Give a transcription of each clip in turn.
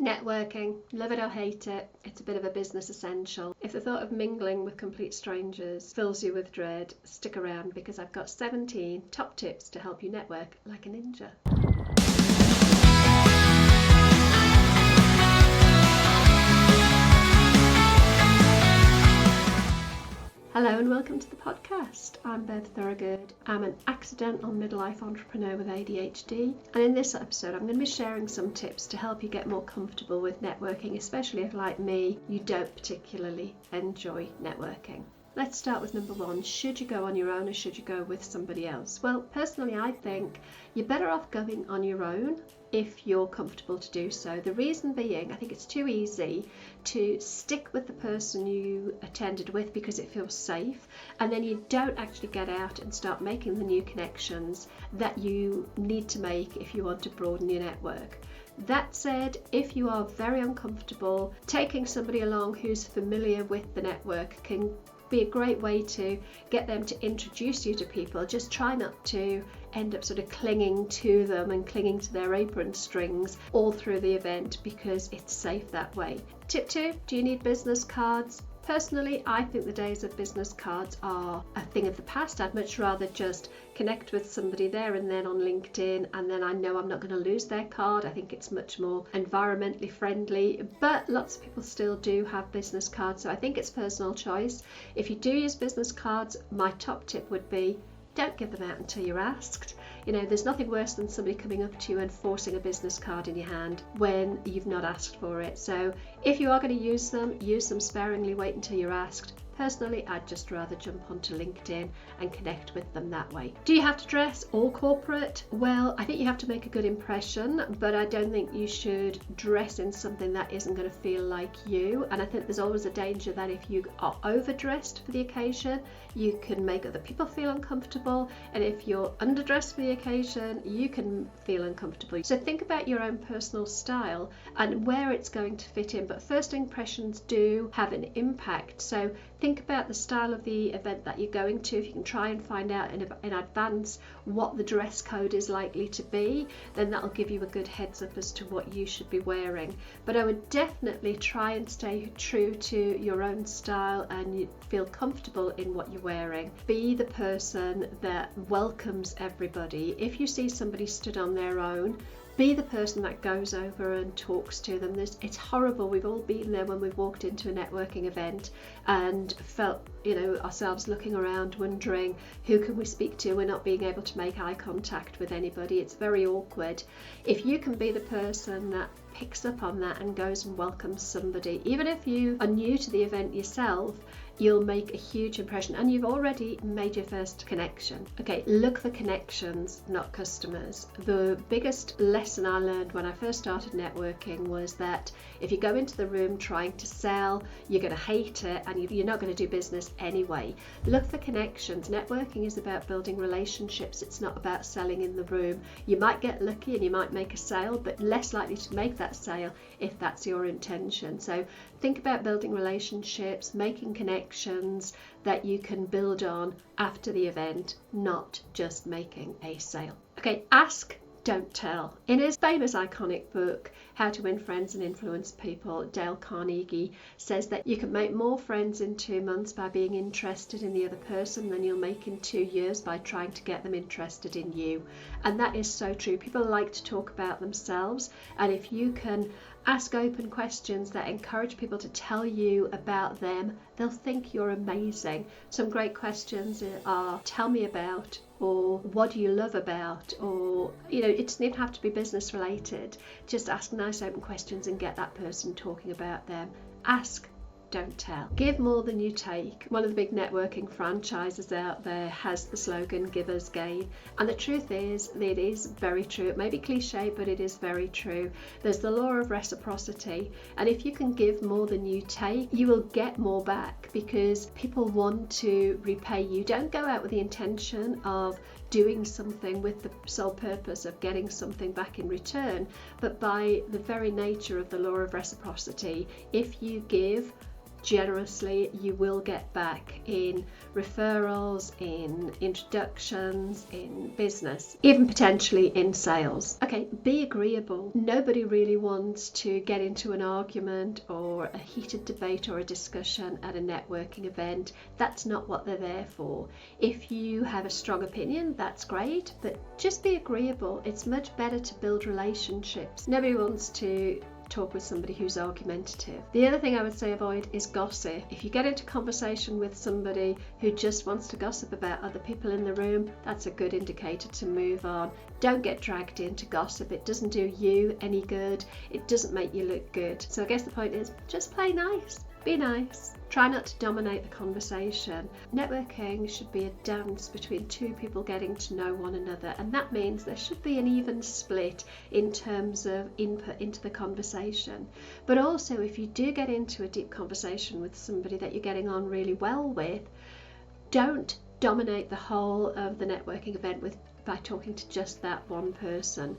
Networking, love it or hate it, it's a bit of a business essential. If the thought of mingling with complete strangers fills you with dread, stick around because I've got 17 top tips to help you network like a ninja. Hello and welcome to the podcast. I'm Bev Thorogood. I'm an accidental midlife entrepreneur with ADHD, and in this episode I'm going to be sharing some tips to help you get more comfortable with networking, especially if, like me, you don't particularly enjoy networking. Let's start with number one. Should you go on your own or should you go with somebody else? Well, personally, I think you're better off going on your own if you're comfortable to do so. The reason being, I think it's too easy to stick with the person you attended with because it feels safe, and then you don't actually get out and start making the new connections that you need to make if you want to broaden your network. That said, if you are very uncomfortable, taking somebody along who's familiar with the network can be a great way to get them to introduce you to people. Just try not to end up sort of clinging to them and clinging to their apron strings all through the event, because it's safe that way. Tip 2, do you need business cards? Personally, I think the days of business cards are a thing of the past. I'd much rather just connect with somebody there and then on LinkedIn, and then I know I'm not going to lose their card. I think it's much more environmentally friendly, but lots of people still do have business cards, so I think it's personal choice. If you do use business cards, my top tip would be don't give them out until you're asked. You know, there's nothing worse than somebody coming up to you and forcing a business card in your hand when you've not asked for it. So if you are going to use them sparingly, wait until you're asked. Personally, I'd just rather jump onto LinkedIn and connect with them that way. Do you have to dress all corporate? Well, I think you have to make a good impression, but I don't think you should dress in something that isn't going to feel like you. And I think there's always a danger that if you are overdressed for the occasion, you can make other people feel uncomfortable. And if you're underdressed for the occasion, you can feel uncomfortable. So think about your own personal style and where it's going to fit in. But first impressions do have an impact. So think about the style of the event that you're going to. If you can try and find out in advance what the dress code is likely to be, then that'll give you a good heads up as to what you should be wearing. But I would definitely try and stay true to your own style and you feel comfortable in what you're wearing. Be the person that welcomes everybody. If you see somebody stood on their own, be the person that goes over and talks to them. It's horrible. We've all been there when we've walked into a networking event and felt, ourselves looking around wondering who can we speak to. We're not being able to make eye contact with anybody. It's very awkward. If you can be the person that picks up on that and goes and welcomes somebody, even if you are new to the event yourself, you'll make a huge impression and you've already made your first connection. Okay, look for connections, not customers. The biggest lesson I learned when I first started networking was that if you go into the room trying to sell, you're going to hate it and you're not going to do business anyway. Look for connections. Networking is about building relationships. It's not about selling in the room. You might get lucky and you might make a sale, but less likely to make that sale if that's your intention. So think about building relationships, making connections that you can build on after the event, not just making a sale. Okay, ask, don't tell. In his famous iconic book, How to Win Friends and Influence People, Dale Carnegie says that you can make more friends in 2 months by being interested in the other person than you'll make in 2 years by trying to get them interested in you. And that is so true. People like to talk about themselves, and if you can ask open questions that encourage people to tell you about them, they'll think you're amazing. Some great questions are, tell me about, or what do you love about, or it doesn't even have to be business related. Just ask nice open questions and get that person talking about them. Ask, don't tell. Give more than you take. One of the big networking franchises out there has the slogan "Givers Gain," and the truth is, it is very true. It may be cliche, but it is very true. There's the law of reciprocity, and if you can give more than you take, you will get more back because people want to repay you. Don't go out with the intention of doing something with the sole purpose of getting something back in return, but by the very nature of the law of reciprocity, if you give, generously, you will get back in referrals, in introductions, in business, even potentially in sales. Okay, be agreeable. Nobody really wants to get into an argument or a heated debate or a discussion at a networking event. That's not what they're there for. If you have a strong opinion, that's great, but just be agreeable. It's much better to build relationships. Nobody wants to talk with somebody who's argumentative. The other thing I would say avoid is gossip. If you get into conversation with somebody who just wants to gossip about other people in the room, that's a good indicator to move on. Don't get dragged into gossip. It doesn't do you any good. It doesn't make you look good. So I guess the point is, just play nice. Be nice. Try not to dominate the conversation. Networking should be a dance between two people getting to know one another, and that means there should be an even split in terms of input into the conversation. But also, if you do get into a deep conversation with somebody that you're getting on really well with, don't dominate the whole of the networking event by talking to just that one person.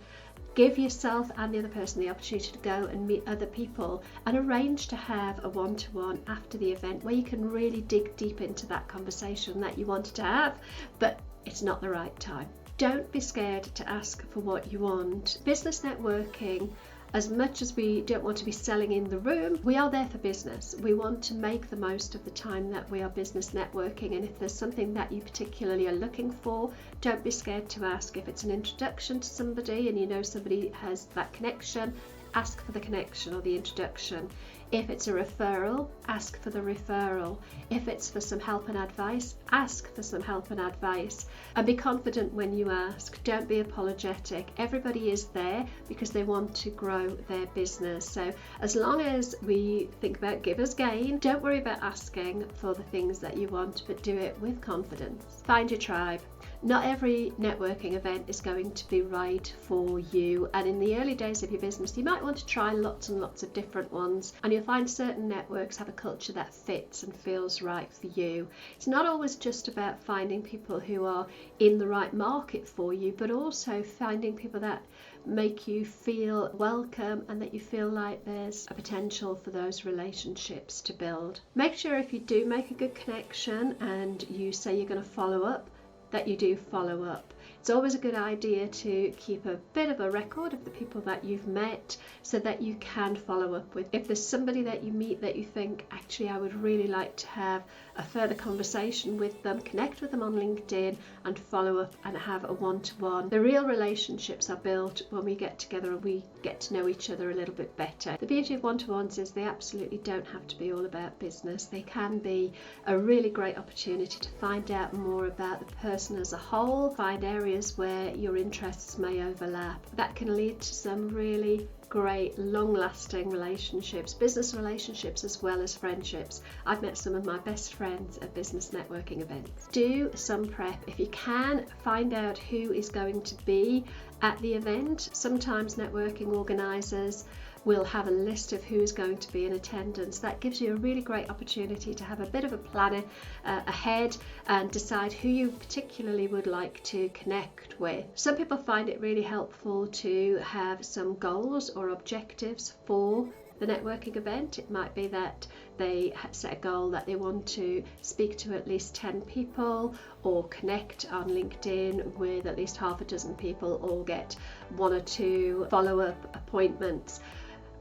Give yourself and the other person the opportunity to go and meet other people and arrange to have a one-to-one after the event where you can really dig deep into that conversation that you wanted to have, but it's not the right time. Don't be scared to ask for what you want. Business networking, as much as we don't want to be selling in the room, we are there for business. We want to make the most of the time that we are business networking, and if there's something that you particularly are looking for, don't be scared to ask. If it's an introduction to somebody and you know somebody has that connection, ask for the connection or the introduction. If it's a referral, ask for the referral. If it's for some help and advice, ask for some help and advice. And be confident when you ask. Don't be apologetic. Everybody is there because they want to grow their business. So as long as we think about givers gain, don't worry about asking for the things that you want, but do it with confidence. Find your tribe. Not every networking event is going to be right for you, and in the early days of your business you might want to try lots and lots of different ones, and you'll find certain networks have a culture that fits and feels right for you. It's not always just about finding people who are in the right market for you, but also finding people that make you feel welcome and that you feel like there's a potential for those relationships to build. Make sure if you do make a good connection and you say you're going to follow up, that you do follow up. It's always a good idea to keep a bit of a record of the people that you've met so that you can follow up with. If there's somebody that you meet that you think, actually I would really like to have a further conversation with them, connect with them on LinkedIn and follow up and have a one-to-one. The real relationships are built when we get together and we get to know each other a little bit better. The beauty of one-to-ones is they absolutely don't have to be all about business. They can be a really great opportunity to find out more about the person as a whole, find areas where your interests may overlap. That can lead to some really great long-lasting relationships, business relationships as well as friendships. I've met some of my best friends at business networking events. Do some prep. If you can, find out who is going to be at the event. Sometimes networking organisers will have a list of who's going to be in attendance. That gives you a really great opportunity to have a bit of a planner ahead and decide who you particularly would like to connect with. Some people find it really helpful to have some goals or objectives for the networking event. It might be that they set a goal that they want to speak to at least 10 people or connect on LinkedIn with at least half a dozen people or get 1 or 2 follow-up appointments.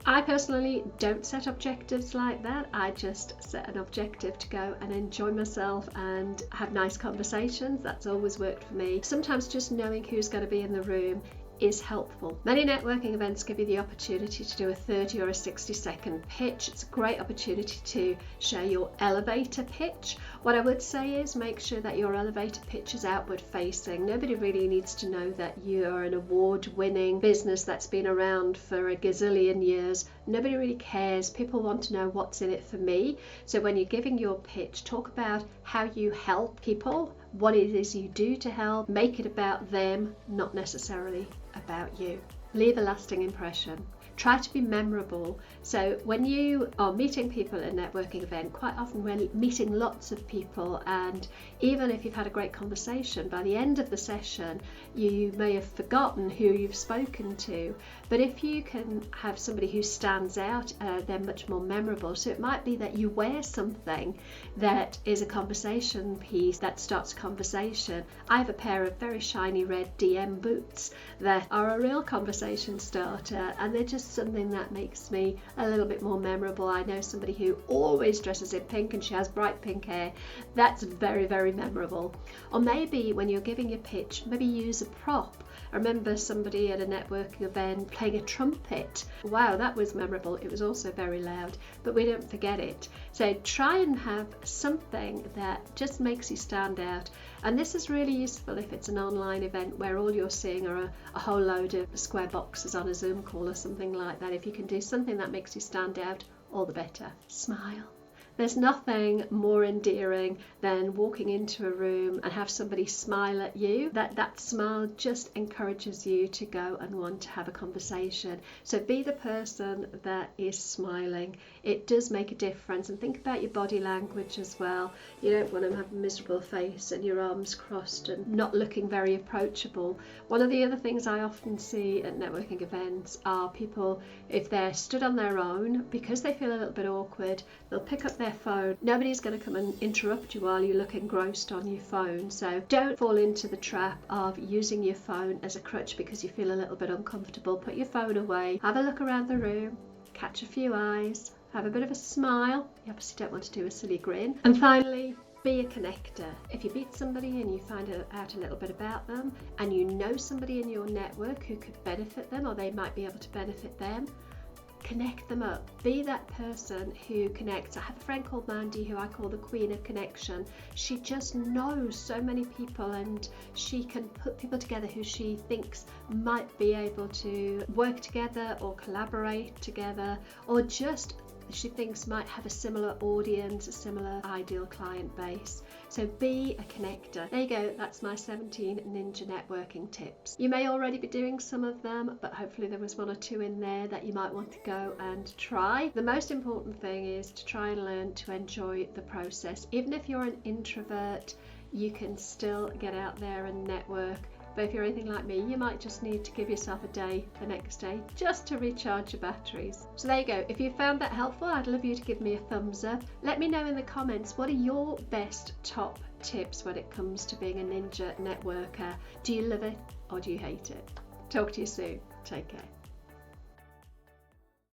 I personally don't set objectives like that. I just set an objective to go and enjoy myself and have nice conversations. That's always worked for me. Sometimes just knowing who's going to be in the room is helpful. Many networking events give you the opportunity to do a 30 or a 60-second pitch. It's a great opportunity to share your elevator pitch. What I would say is make sure that your elevator pitch is outward facing. Nobody really needs to know that you are an award-winning business that's been around for a gazillion years. Nobody really cares. People want to know what's in it for me. So when you're giving your pitch, talk about how you help people, what it is you do to help. Make it about them, not necessarily about you. Leave a lasting impression. Try to be memorable. So when you are meeting people at a networking event, quite often we're meeting lots of people, and even if you've had a great conversation, by the end of the session you may have forgotten who you've spoken to. But if you can have somebody who stands out, they're much more memorable. So it might be that you wear something that is a conversation piece that starts a conversation. I have a pair of very shiny red DM boots that are a real conversation starter, and they're just something that makes me a little bit more memorable. I know somebody who always dresses in pink and she has bright pink hair. That's very, very memorable. Or maybe when you're giving your pitch, maybe use a prop. I remember somebody at a networking event playing a trumpet. Wow, that was memorable. It was also very loud, but we don't forget it. So try and have something that just makes you stand out. And this is really useful if it's an online event where all you're seeing are a whole load of square boxes on a Zoom call or something like that. If you can do something that makes you stand out, all the better. Smile. There's nothing more endearing than walking into a room and have somebody smile at you. That smile just encourages you to go and want to have a conversation. So be the person that is smiling. It does make a difference. And think about your body language as well. You don't want to have a miserable face and your arms crossed and not looking very approachable. One of the other things I often see at networking events are people, if they're stood on their own, because they feel a little bit awkward, they'll pick up their phone. Nobody's going to come and interrupt you while you look engrossed on your phone. So don't fall into the trap of using your phone as a crutch because you feel a little bit uncomfortable. Put your phone away, have a look around the room, catch a few eyes, have a bit of a smile. You obviously don't want to do a silly grin. And finally, be a connector. If you meet somebody and you find out a little bit about them and you know somebody in your network who could benefit them, or they might be able to benefit them, connect them up. Be that person who connects. I have a friend called Mandy who I call the Queen of Connection. She just knows so many people, and she can put people together who she thinks might be able to work together or collaborate together, or just she thinks might have a similar audience, a similar ideal client base. So be a connector. There you go, that's my 17 ninja networking tips. You may already be doing some of them, but hopefully there was one or two in there that you might want to go and try. The most important thing is to try and learn to enjoy the process. Even if you're an introvert, you can still get out there and network. But if you're anything like me, you might just need to give yourself a day the next day just to recharge your batteries. So there you go. If you found that helpful, I'd love you to give me a thumbs up. Let me know in the comments, what are your best top tips when it comes to being a ninja networker? Do you love it or do you hate it? Talk to you soon. Take care.